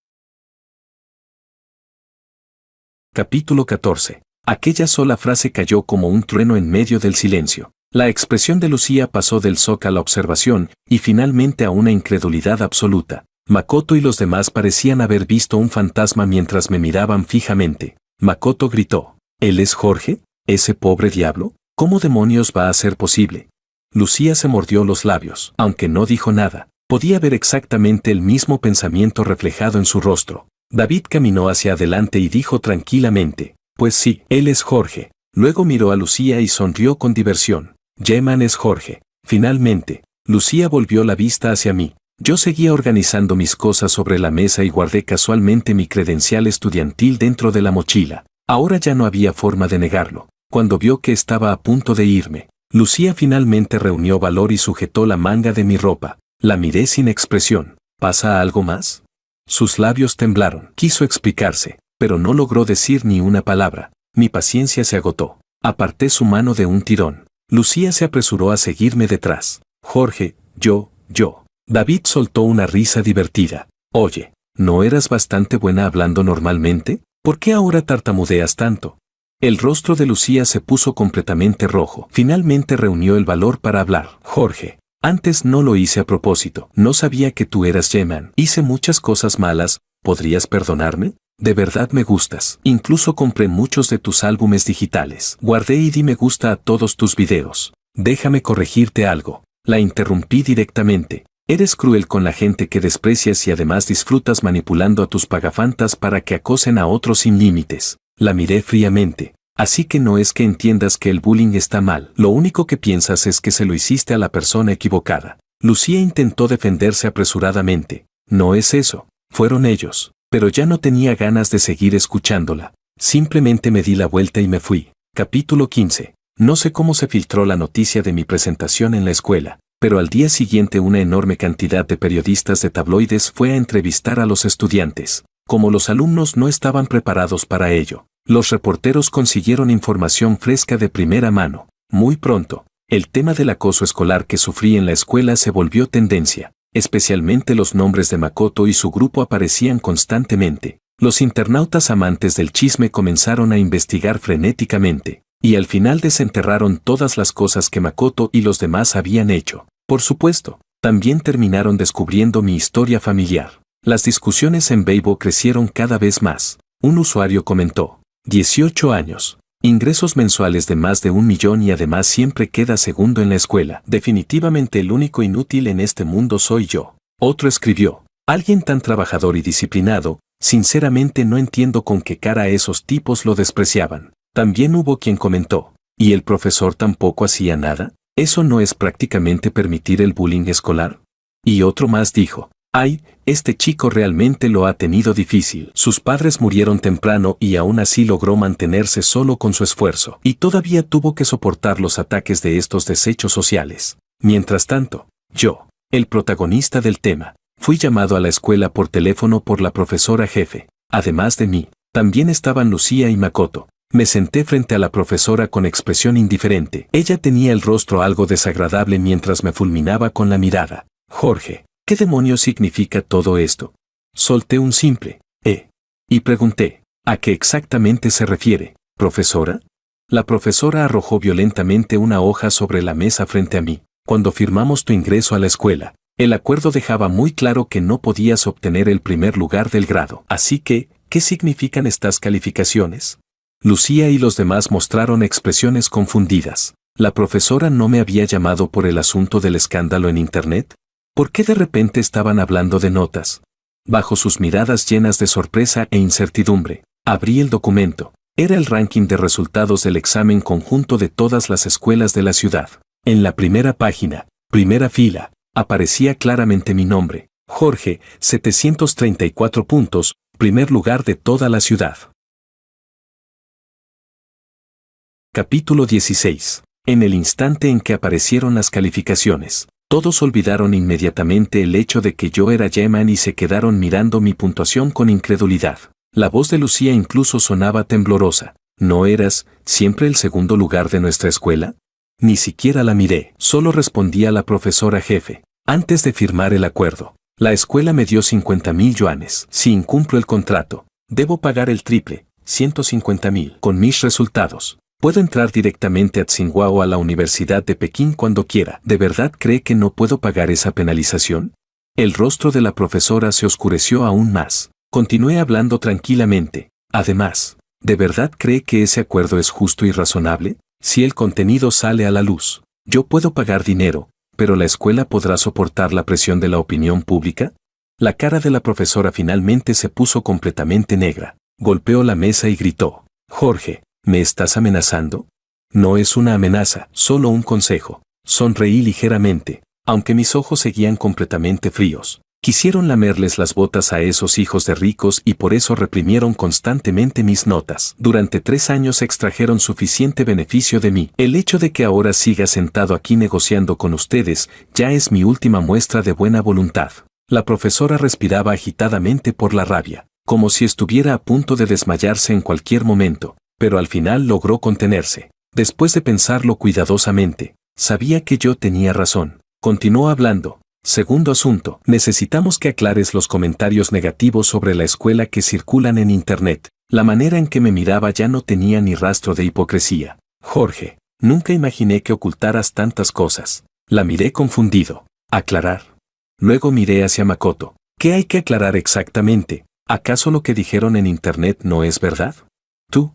Capítulo 14. Aquella sola frase cayó como un trueno en medio del silencio. La expresión de Lucía pasó del shock a la observación y finalmente a una incredulidad absoluta. Makoto y los demás parecían haber visto un fantasma mientras me miraban fijamente. Makoto gritó, ¿él es Jorge? ¿Ese pobre diablo? ¿Cómo demonios va a ser posible? Lucía se mordió los labios, aunque no dijo nada. Podía ver exactamente el mismo pensamiento reflejado en su rostro. David caminó hacia adelante y dijo tranquilamente, pues sí, él es Jorge. Luego miró a Lucía y sonrió con diversión. Yeman es Jorge. Finalmente, Lucía volvió la vista hacia mí. Yo seguía organizando mis cosas sobre la mesa y guardé casualmente mi credencial estudiantil dentro de la mochila. Ahora ya no había forma de negarlo. Cuando vio que estaba a punto de irme, Lucía finalmente reunió valor y sujetó la manga de mi ropa. La miré sin expresión. ¿Pasa algo más? Sus labios temblaron. Quiso explicarse, pero no logró decir ni una palabra. Mi paciencia se agotó. Aparté su mano de un tirón. Lucía se apresuró a seguirme detrás. Jorge, yo. David soltó una risa divertida. Oye, ¿no eras bastante buena hablando normalmente? ¿Por qué ahora tartamudeas tanto? El rostro de Lucía se puso completamente rojo. Finalmente reunió el valor para hablar. Jorge, antes no lo hice a propósito. No sabía que tú eras Yeman. Hice muchas cosas malas. ¿Podrías perdonarme? De verdad me gustas. Incluso compré muchos de tus álbumes digitales. Guardé y di me gusta a todos tus videos. Déjame corregirte algo. La interrumpí directamente. Eres cruel con la gente que desprecias y además disfrutas manipulando a tus pagafantas para que acosen a otros sin límites. La miré fríamente. Así que no es que entiendas que el bullying está mal. Lo único que piensas es que se lo hiciste a la persona equivocada. Lucía intentó defenderse apresuradamente. No es eso. Fueron ellos. Pero ya no tenía ganas de seguir escuchándola. Simplemente me di la vuelta y me fui. Capítulo 15. No sé cómo se filtró la noticia de mi presentación en la escuela, pero al día siguiente una enorme cantidad de periodistas de tabloides fue a entrevistar a los estudiantes. Como los alumnos no estaban preparados para ello, los reporteros consiguieron información fresca de primera mano. Muy pronto, el tema del acoso escolar que sufrí en la escuela se volvió tendencia. Especialmente los nombres de Makoto y su grupo aparecían constantemente. Los internautas amantes del chisme comenzaron a investigar frenéticamente, y al final desenterraron todas las cosas que Makoto y los demás habían hecho. Por supuesto, también terminaron descubriendo mi historia familiar. Las discusiones en Weibo crecieron cada vez más. Un usuario comentó, 18 años. Ingresos mensuales de más de 1 millón y además siempre queda segundo en la escuela. Definitivamente el único inútil en este mundo soy yo. Otro escribió, alguien tan trabajador y disciplinado, sinceramente no entiendo con qué cara esos tipos lo despreciaban. También hubo quien comentó, ¿y el profesor tampoco hacía nada? ¿Eso no es prácticamente permitir el bullying escolar? Y otro más dijo, ay, este chico realmente lo ha tenido difícil. Sus padres murieron temprano y aún así logró mantenerse solo con su esfuerzo. Y todavía tuvo que soportar los ataques de estos desechos sociales. Mientras tanto, yo, el protagonista del tema, fui llamado a la escuela por teléfono por la profesora jefe. Además de mí, también estaban Lucía y Makoto. Me senté frente a la profesora con expresión indiferente. Ella tenía el rostro algo desagradable mientras me fulminaba con la mirada. Jorge, ¿qué demonios significa todo esto? Solté un simple y pregunté, ¿a qué exactamente se refiere, profesora? La profesora arrojó violentamente una hoja sobre la mesa frente a mí. Cuando firmamos tu ingreso a la escuela, el acuerdo dejaba muy claro que no podías obtener el primer lugar del grado. Así que, ¿qué significan estas calificaciones? Lucía y los demás mostraron expresiones confundidas. ¿La profesora no me había llamado por el asunto del escándalo en Internet? ¿Por qué de repente estaban hablando de notas? Bajo sus miradas llenas de sorpresa e incertidumbre, abrí el documento. Era el ranking de resultados del examen conjunto de todas las escuelas de la ciudad. En la primera página, primera fila, aparecía claramente mi nombre. Jorge, 734 puntos, primer lugar de toda la ciudad. Capítulo 16. En el instante en que aparecieron las calificaciones, todos olvidaron inmediatamente el hecho de que yo era Yeman y se quedaron mirando mi puntuación con incredulidad. La voz de Lucía incluso sonaba temblorosa. ¿No eras siempre el segundo lugar de nuestra escuela? Ni siquiera la miré, solo respondí a la profesora jefe. Antes de firmar el acuerdo, la escuela me dio 50,000 yuanes. Si incumplo el contrato, debo pagar el triple, 150,000. Con mis resultados, puedo entrar directamente a Tsinghua o a la Universidad de Pekín cuando quiera. ¿De verdad cree que no puedo pagar esa penalización? El rostro de la profesora se oscureció aún más. Continué hablando tranquilamente. Además, ¿de verdad cree que ese acuerdo es justo y razonable? Si el contenido sale a la luz, yo puedo pagar dinero, pero ¿la escuela podrá soportar la presión de la opinión pública? La cara de la profesora finalmente se puso completamente negra. Golpeó la mesa y gritó, Jorge, ¿me estás amenazando? No es una amenaza, solo un consejo. Sonreí ligeramente, aunque mis ojos seguían completamente fríos. Quisieron lamerles las botas a esos hijos de ricos y por eso reprimieron constantemente mis notas. Durante 3 años extrajeron suficiente beneficio de mí. El hecho de que ahora siga sentado aquí negociando con ustedes ya es mi última muestra de buena voluntad. La profesora respiraba agitadamente por la rabia, como si estuviera a punto de desmayarse en cualquier momento, pero al final logró contenerse. Después de pensarlo cuidadosamente, sabía que yo tenía razón. Continuó hablando. Segundo asunto, necesitamos que aclares los comentarios negativos sobre la escuela que circulan en Internet. La manera en que me miraba ya no tenía ni rastro de hipocresía. Jorge, nunca imaginé que ocultaras tantas cosas. La miré confundido. ¿Aclarar? Luego miré hacia Makoto. ¿Qué hay que aclarar exactamente? ¿Acaso lo que dijeron en Internet no es verdad? Tú.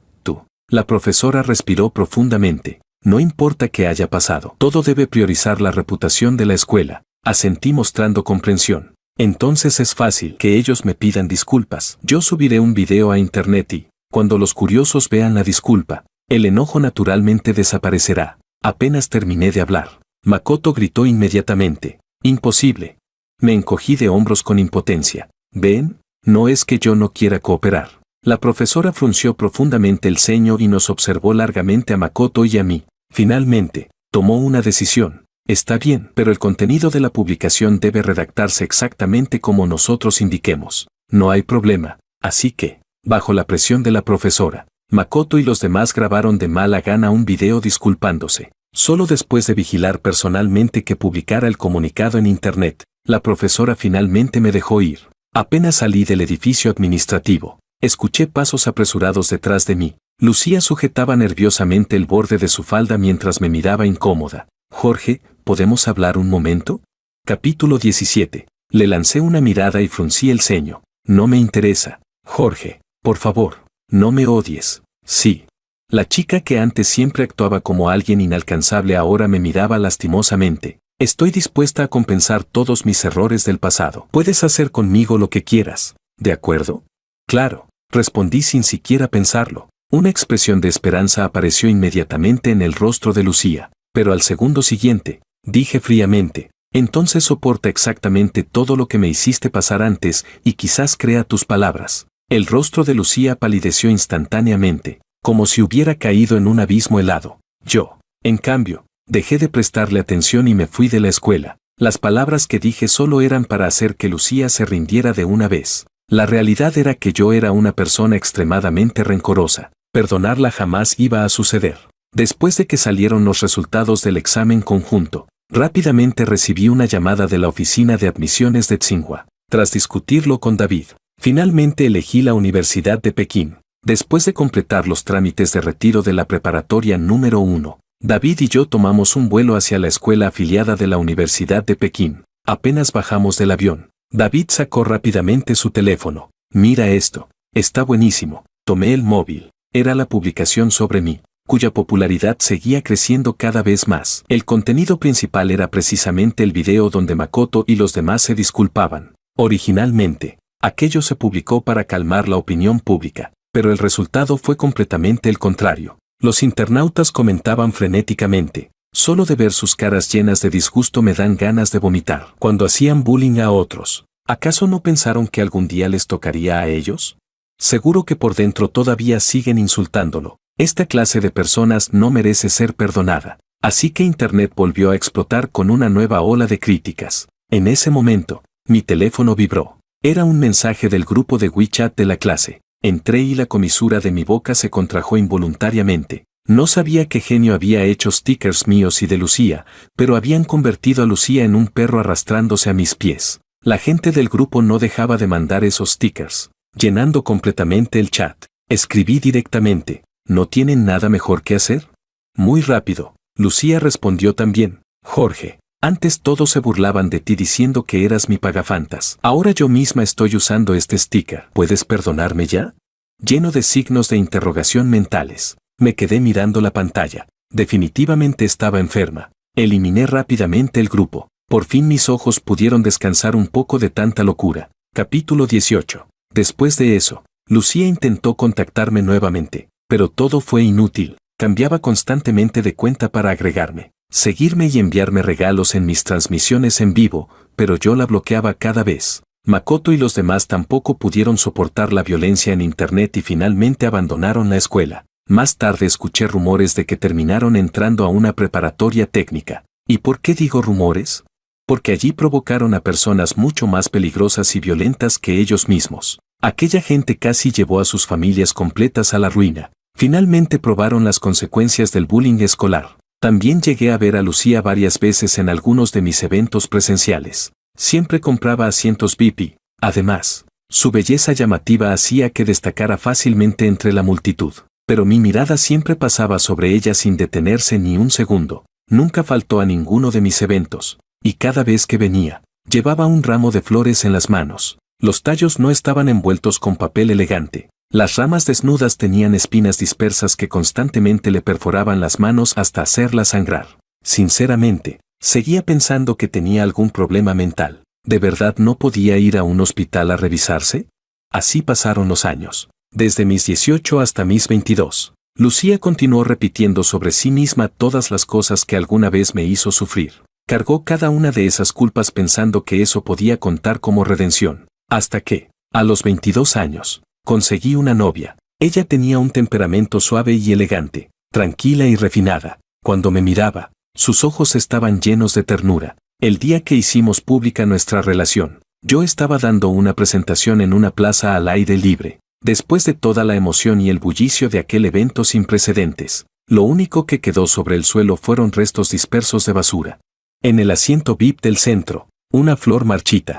La profesora respiró profundamente. No importa qué haya pasado. Todo debe priorizar la reputación de la escuela. Asentí mostrando comprensión. Entonces es fácil que ellos me pidan disculpas. Yo subiré un video a Internet y, cuando los curiosos vean la disculpa, el enojo naturalmente desaparecerá. Apenas terminé de hablar, Makoto gritó inmediatamente. Imposible. Me encogí de hombros con impotencia. ¿Ven? No es que yo no quiera cooperar. La profesora frunció profundamente el ceño y nos observó largamente a Makoto y a mí. Finalmente, tomó una decisión. Está bien, pero el contenido de la publicación debe redactarse exactamente como nosotros indiquemos. No hay problema. Así que, bajo la presión de la profesora, Makoto y los demás grabaron de mala gana un video disculpándose. Solo después de vigilar personalmente que publicara el comunicado en Internet, la profesora finalmente me dejó ir. Apenas salí del edificio administrativo, escuché pasos apresurados detrás de mí. Lucía sujetaba nerviosamente el borde de su falda mientras me miraba incómoda. Jorge, ¿podemos hablar un momento? Capítulo 17. Le lancé una mirada y fruncí el ceño. No me interesa. Jorge, por favor, no me odies. Sí. La chica que antes siempre actuaba como alguien inalcanzable ahora me miraba lastimosamente. Estoy dispuesta a compensar todos mis errores del pasado. Puedes hacer conmigo lo que quieras. ¿De acuerdo? Claro, respondí sin siquiera pensarlo. Una expresión de esperanza apareció inmediatamente en el rostro de Lucía. Pero al segundo siguiente, dije fríamente, entonces soporta exactamente todo lo que me hiciste pasar antes y quizás crea tus palabras. El rostro de Lucía palideció instantáneamente, como si hubiera caído en un abismo helado. Yo, en cambio, dejé de prestarle atención y me fui de la escuela. Las palabras que dije solo eran para hacer que Lucía se rindiera de una vez. La realidad era que yo era una persona extremadamente rencorosa. Perdonarla jamás iba a suceder. Después de que salieron los resultados del examen conjunto, rápidamente recibí una llamada de la oficina de admisiones de Tsinghua. Tras discutirlo con David, finalmente elegí la Universidad de Pekín. Después de completar los trámites de retiro de la preparatoria número 1, David y yo tomamos un vuelo hacia la escuela afiliada de la Universidad de Pekín. Apenas bajamos del avión, David sacó rápidamente su teléfono. Mira esto, está buenísimo. Tomé el móvil. Era la publicación sobre mí, cuya popularidad seguía creciendo cada vez más. El contenido principal era precisamente el video donde Makoto y los demás se disculpaban. Originalmente, aquello se publicó para calmar la opinión pública, pero el resultado fue completamente el contrario. Los internautas comentaban frenéticamente. Solo de ver sus caras llenas de disgusto me dan ganas de vomitar. Cuando hacían bullying a otros, ¿acaso no pensaron que algún día les tocaría a ellos? Seguro que por dentro todavía siguen insultándolo. Esta clase de personas no merece ser perdonada. Así que Internet volvió a explotar con una nueva ola de críticas. En ese momento, mi teléfono vibró. Era un mensaje del grupo de WeChat de la clase. Entré y la comisura de mi boca se contrajo involuntariamente. No sabía qué genio había hecho stickers míos y de Lucía, pero habían convertido a Lucía en un perro arrastrándose a mis pies. La gente del grupo no dejaba de mandar esos stickers, llenando completamente el chat. Escribí directamente, ¿no tienen nada mejor que hacer? Muy rápido, Lucía respondió también, Jorge, antes todos se burlaban de ti diciendo que eras mi pagafantas. Ahora yo misma estoy usando este sticker. ¿Puedes perdonarme ya? Lleno de signos de interrogación mentales. Me quedé mirando la pantalla. Definitivamente estaba enferma. Eliminé rápidamente el grupo. Por fin mis ojos pudieron descansar un poco de tanta locura. Capítulo 18. Después de eso, Lucía intentó contactarme nuevamente, pero todo fue inútil. Cambiaba constantemente de cuenta para agregarme, seguirme y enviarme regalos en mis transmisiones en vivo, pero yo la bloqueaba cada vez. Makoto y los demás tampoco pudieron soportar la violencia en Internet y finalmente abandonaron la escuela. Más tarde escuché rumores de que terminaron entrando a una preparatoria técnica. ¿Y por qué digo rumores? Porque allí provocaron a personas mucho más peligrosas y violentas que ellos mismos. Aquella gente casi llevó a sus familias completas a la ruina. Finalmente probaron las consecuencias del bullying escolar. También llegué a ver a Lucía varias veces en algunos de mis eventos presenciales. Siempre compraba asientos VIP. Además, su belleza llamativa hacía que destacara fácilmente entre la multitud. Pero mi mirada siempre pasaba sobre ella sin detenerse ni un segundo. Nunca faltó a ninguno de mis eventos, y cada vez que venía, llevaba un ramo de flores en las manos. Los tallos no estaban envueltos con papel elegante. Las ramas desnudas tenían espinas dispersas que constantemente le perforaban las manos hasta hacerlas sangrar. Sinceramente, seguía pensando que tenía algún problema mental. ¿De verdad no podía ir a un hospital a revisarse? Así pasaron los años. Desde mis 18 hasta mis 22. Lucía continuó repitiendo sobre sí misma todas las cosas que alguna vez me hizo sufrir. Cargó cada una de esas culpas pensando que eso podía contar como redención. Hasta que, a los 22 años, conseguí una novia. Ella tenía un temperamento suave y elegante, tranquila y refinada. Cuando me miraba, sus ojos estaban llenos de ternura. El día que hicimos pública nuestra relación, yo estaba dando una presentación en una plaza al aire libre. Después de toda la emoción y el bullicio de aquel evento sin precedentes, lo único que quedó sobre el suelo fueron restos dispersos de basura. En el asiento VIP del centro, una flor marchita.